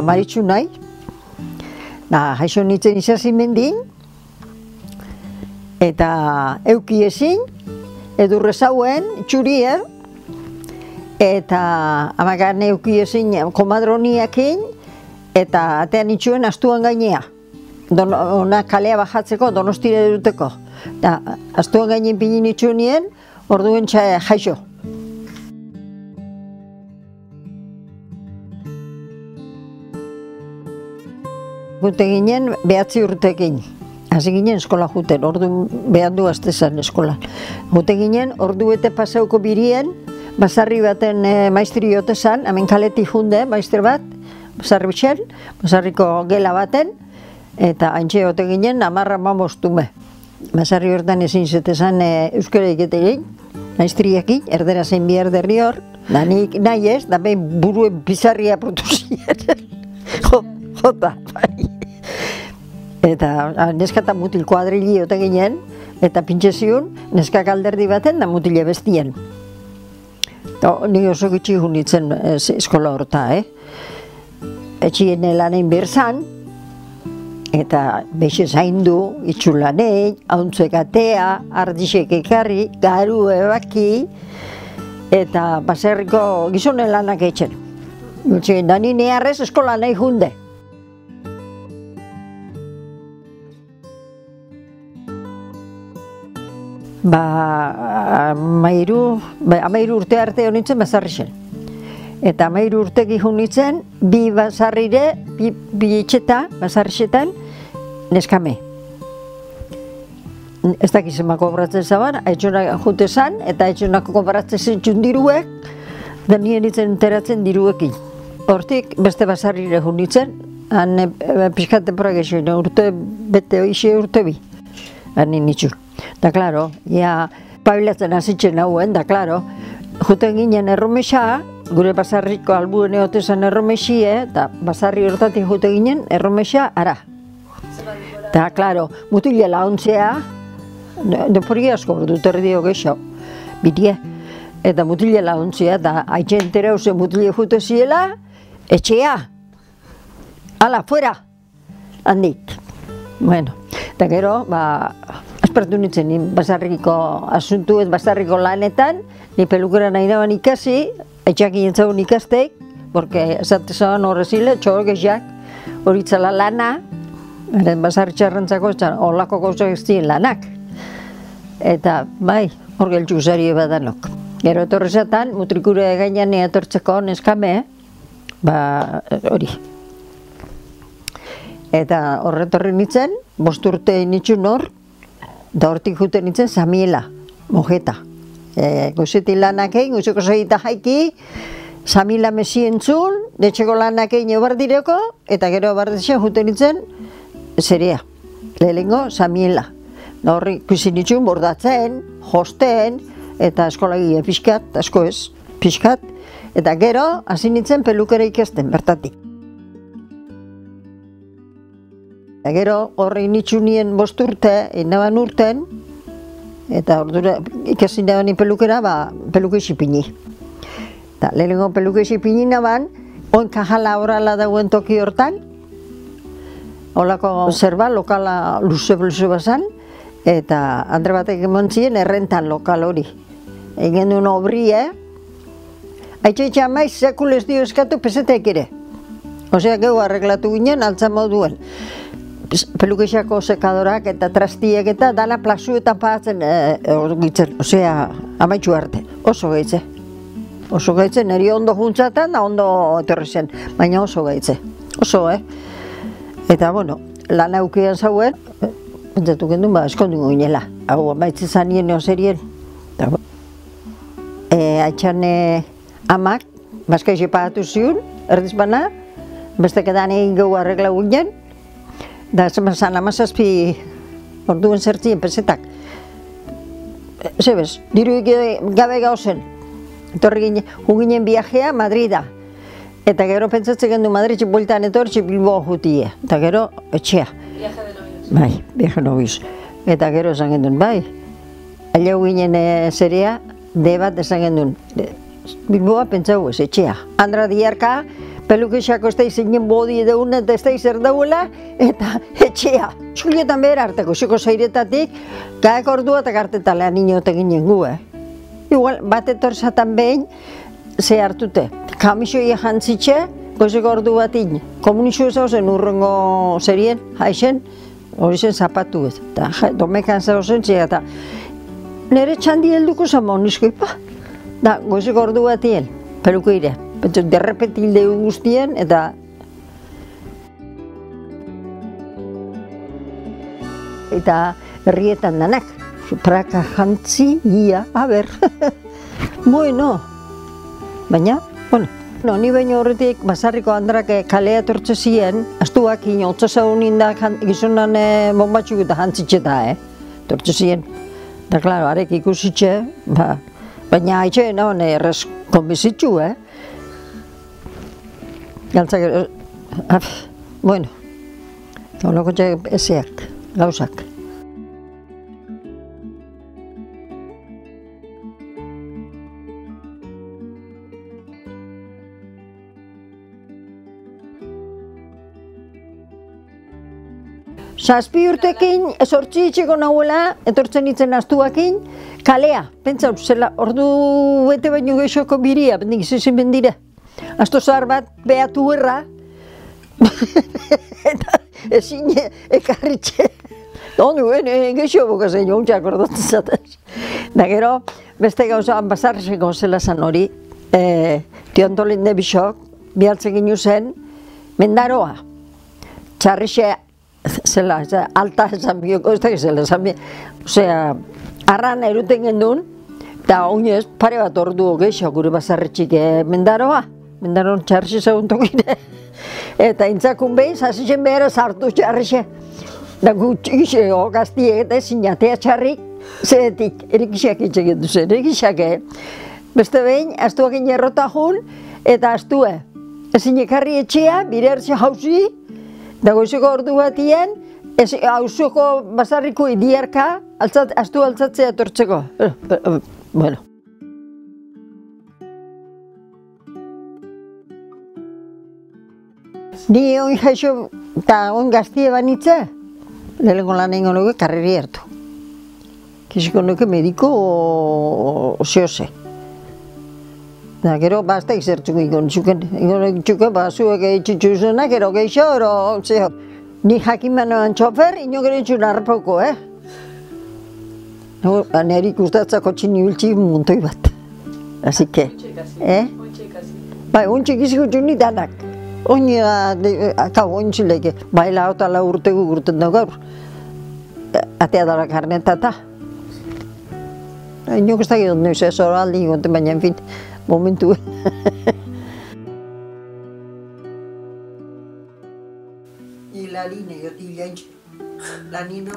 Maritxu nahi. Haixo nintzen izazin mendin, eta euki ezin, edurre zauen, txurien, eta amagarne euki ezin komadroniakin, eta atean itxuen astuan gainea. Ona kalea bajatzeko, Donostira duteko. Astuan gainen pinin itxunien, orduen jaixo. Gute ginen 9 urtekin. Hasi ginen eskola juten, ordu behandu aztezan eskola. Gute ginen, ordu bete pasauko birien, basarri baten maistri jotezan, hemen kaletik junde, maistri bat, basarri bitxen, basarriko gela baten, eta haintxe jote ginen, 10-15. Basarri hortan ezin zetezan euskara iketegin, maistriakin, erdera zein bi erderri hor, da nik nahi ez, da behin buruen bizarria aprotu ziren. Jota, bai. Eta neska eta mutil kuadrili jote ginen, eta pintxe ziun, neskak alderdi baten da mutile bestien. Ni oso gitxi hunitzen eskola horta, Etxien lanein berzan, eta bexe zaindu, itxulanei, hauntzek atea, ardixek ekarri, garu ebaki, eta baserriko gizonen lanak etxen. Da ni neharrez eskola nahi junde. Amairu urte arte honitzen basarri zen. Eta 13 urteki honitzen, bi basarrire, bi etxeta, basarrixetan, neskame. Ez dakizema kobratzen zaban, etxonak jute zan, eta etxonak kobratzen zentzun diruek, da nien itzen enteratzen diruekin. Hortik beste basarrire honitzen, han pixkate progesioen, urte bete hoixe urte bi, han nitxun. Da, klaro, pabilatzen azitzen hauen, da, klaro, juten ginen erromesa, gure basarriko albuen eotezan erromesie, eta basarri hortatik juten ginen erromesa ara. Da, klaro, mutile launtzea, depori asko dut erdio geixo, bidie, eta mutile launtzea, eta haitxen terauzen mutile jute ziela, etxea, ala, fuera, handik. Bueno, eta gero, aspertu nintzen, ni basarriko asuntu ez basarriko lanetan, ni pelukera nahi naban ikasi, etxak inentzagun ikastek, porque esatezaban horrezile, txorgeziak, horitzala lana, basarri txarrantzako, holako gauzak ez ziren lanak. Eta, bai, hor geltxuk zari badanok. Gero etorrezatan, mutrikure gainean etortzeko neskame, hori. Eta horretorri nintzen, 5 urte nitxun hor, da hortik juten nintzen Samiela, mojeta. Gozetik lanak egin, gozeko segita jaiki, Samiela mesientzun, detxeko lanak egin ebardireko, eta gero ebardetxean juten nintzen zerea, lehengo Samiela. Da horri ikusi nitxun bordatzen, josten, eta eskolagi pixkat, asko ez, pixkat, eta gero hasi nintzen pelukera ikasten, bertatik. Eta gero horri nitxunien 5 urte, inaban urten, eta ordura ikasin nabanin pelukera, peluke isipini. Eta lehenengo peluke isipini naban, oin kajala horala dauen toki hortan, holako zerba, lokala luze bazan, eta andre batek emontzien errentan lokal hori. Egin duen obri, haitxe maiz sekulez dio eskatu pesetek ere. Osea, geu arreglatu ginen altzan moduen. Pelukexako sekadorak eta trastiek eta dana plasuetan pagatzen gitzen, osea, amaitxu arte, oso gaitze. Oso gaitze, niri ondo juntzatan da ondo etorri zen, baina oso gaitze, oso, Eta, bueno, lan aukean zauen, pentsatu gendun, eskondungo ginela, hau, amaitze zanien neozerien. Haitxan amak, bazkaixe pagatu ziun, erdiz bana, beste kedan egin gau arregla ginen, da zan 17 orduen zertzien pesetak. Zebez, diru gabe gauzen. Etorri ginen, ginen viajea Madrida. Eta gero pentsatzen gendu Madrid bueltan etortxe Bilboa jutie. Eta gero etxea. Viaje de novios. Bai, viaje novios. Eta gero esan gendun, bai. Alau ginen zerea, de bat esan gendun. Bilboa pentsau ez, etxea. Andra diarka, pelukixako ez da izinen bodi edeun eta ez da izer dauela, eta etxea. Txulietan behar arteko, xeko zeiretatik, gaek ordua eta gartetalean inote ginen gu, Igual, bat etorzatan behin, ze hartute. Kamisoia jantzitxe, goizeko ordu batin, komunizu ez zen urrengo zerien, haixen, hori zen zapatu ez. Eta domekan zauzen txea, eta nire txandi helduko zama honizko ipa. Da, goizeko ordu batien, peluko ire. Derrepetil deu guztien, eta herrietan danak. Praka jantzi, ia, a ber. Bueno. Baina, bueno. Ni baino horretik, basarriko andrak kalea etortze ziren, astuak inotza zaunin da gizonan bombatxuk eta jantzitxeta, etortze ziren. Da, klaro, arek ikusitxe, baina haitxe, errez konbizitxu, Galtzak, bueno, holako txek ezeak, gauzak. Zazpi urtekin, sortzi itxeko nahuela, etortzen itzen astuakin, kalea. Pentsa, zela, ordu bete baino gehioko biria, bendik izizin bendire. Asto zahar bat behatu erra, eta ezin ekarritxe. Ondu, gehiago bokazen jontxak ordotzen zatez. Da gero, beste gauzoan basarrezeko zela zan hori, Tiontolinde bisok, bihaltzen ginu zen, mendaroa. Txarrixe, zela, alta esan bioko, ez da zela esan bioko. Osea, arran eruten gendun, eta oinez pare bat ordu gehiago gure basarretxik mendaroa. Mendaron txarrixe zaguntokine. Eta intzakun behin, zazixen behar sartu txarrixe. Da gutxixe, gaztiek eta zinatea txarrik, zeretik, erikixak itxeketu zen, erikixak, Beste behin, astuak inerrota jun, eta astue. Ezin ekarri etxea, bire hartxe hauzi, da goizeko ordu batien, hauzoko basarriko idiarka, astu altzatzea etortzeko. Bueno. Ni oin jaixo eta oin gaztie banitze, lehenko lan egin nuke karreri hartu. Kisiko nuke mediko zehose. Da, gero, bazta izertzuk egon txuken. Egon txuken, zuek egitxutxu zuenak, gero geixo, zeo. Ni jakin manoan txofer, ino gero itxun harpauko, Neri gustatzako txini biltzik montoi bat. Asi que, Bai, ontxik iziko txuni danak. Ontxileke, bai lauta lau urtegu gurten da gaur. Atea dara karnetata. Ino guztak egon noiz ez hor aldi egoten, baina, en fin, momentu. Y la línea, yo te diría, la línea,